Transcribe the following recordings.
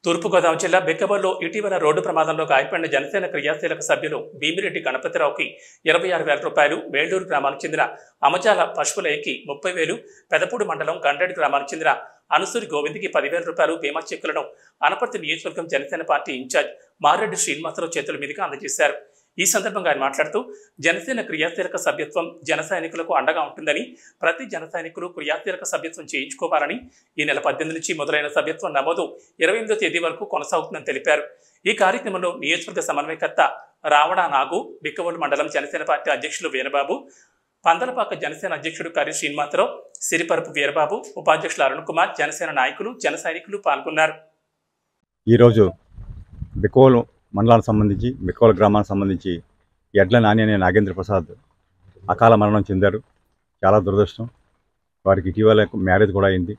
తూర్పుగోదావరి జిల్లా బిక్కవల్లో ఇటీవల రోడ్డు ప్రమాదంలో గాయపడిన జనసేన క్రియాశీలక సభ్యులు భీమిరెడ్డి గణపతిరావుకి 26,000 రూపాయలు, వేల్డూరు గ్రామానికి చెందిన అమజాల పశువులయ్యకి 30,000, పెదపూడి మండలం గండ్రెడ్డి గ్రామానికి చెందిన అనుసూరి గోవింద్కి 10,000 రూపాయలు బీమా చెక్కులను అనపర్తి నియోజకవర్గం జనసేన పార్టీ ఇన్ఛార్జ్ మారెడ్డి శ్రీనివాసరావు చేతుల మీదుగా అందజేశారు. ఈ సందర్భంగా ఆయన మాట్లాడుతూ జనసేన క్రియాశీలక సభ్యత్వం జన సైనికులకు అండగా ఉంటుందని, ప్రతి జన సైనికులు క్రియాశీలక సభ్యత్వం చేయించుకోవాలని, ఈ నెల 18 నుంచి మొదలైన సభ్యత్వం నమోదు 28వ తేదీ వరకు కొనసాగుతుందని తెలిపారు. ఈ కార్యక్రమంలో నియోజకవర్గ సమన్వయకర్త రావణ నాగు, బిక్కవోలు మండలం జనసేన పార్టీ అధ్యక్షులు వీరబాబు, పందలపాక జనసేన అధ్యక్షుడు కరి శ్రీనివాసరావు, సిరిపరపు వీరబాబు, ఉపాధ్యక్షులు అరుణ్ కుమార్, జనసేన నాయకులు, జన సైనికులు పాల్గొన్నారు. ఈరోజు బిక్కవోలు మండలానికి సంబంధించి బిక్కవోలు గ్రామానికి సంబంధించి ఎడ్ల నాని అనే నాగేంద్ర ప్రసాద్ అకాల మరణం చెందారు. చాలా దురదృష్టం. వారికి ఇటీవల మ్యారేజ్ కూడా అయింది.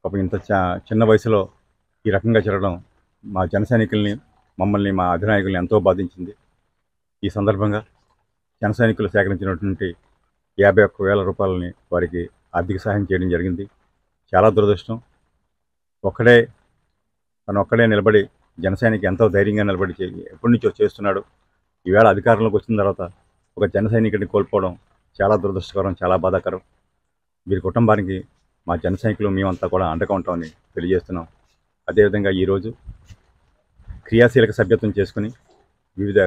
పాపం ఇంత చిన్న వయసులో ఈ రకంగా జరగడం మా జన సైనికుల్ని, మమ్మల్ని, మా అధినాయకుల్ని ఎంతో బాధించింది. ఈ సందర్భంగా జన సైనికులు సేకరించినటువంటి 51,000 రూపాయలని వారికి ఆర్థిక సహాయం చేయడం జరిగింది. చాలా దురదృష్టం. తను ఒక్కడే నిలబడి జన సైనికు ఎంతో ధైర్యంగా నిలబడి ఎప్పటి నుంచో చేస్తున్నాడు. ఈవేళ అధికారంలోకి వచ్చిన తర్వాత ఒక జన సైనికుడిని కోల్పోవడం చాలా దురదృష్టకరం, చాలా బాధాకరం. వీరి కుటుంబానికి మా జన సైనికులు మేమంతా కూడా అండగా ఉంటామని తెలియజేస్తున్నాం. అదేవిధంగా ఈరోజు క్రియాశీలక సభ్యత్వం చేసుకుని వివిధ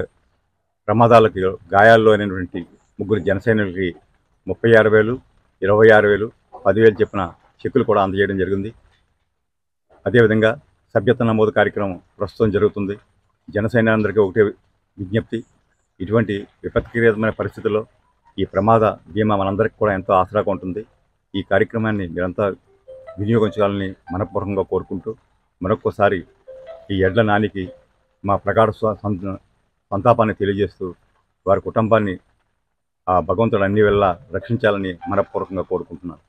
ప్రమాదాలకు గాయాల్లో అయినటువంటి 3 జన సైనికులకి 36,000, 26,000, 10,000 చెప్పిన చెక్కులు కూడా అందజేయడం జరిగింది. అదేవిధంగా సభ్యత్వ నమోదు కార్యక్రమం ప్రస్తుతం జరుగుతుంది. జన సైనికులందరికీ ఒకటే విజ్ఞప్తి, ఇటువంటి విపత్కరమైన పరిస్థితుల్లో ఈ ప్రమాద బీమా మనందరికీ కూడా ఎంతో ఆసరాగా ఉంటుంది. ఈ కార్యక్రమాన్ని మీరంతా వినియోగించాలని మనపూర్వకంగా కోరుకుంటూ, మరొక్కసారి ఈ ఎడ్ల నానికి మా ప్రగాఢ సంతాపాన్ని తెలియజేస్తూ, వారి కుటుంబాన్ని ఆ భగవంతుడు అన్ని వేళలా రక్షించాలని మనపూర్వకంగా కోరుకుంటున్నాను.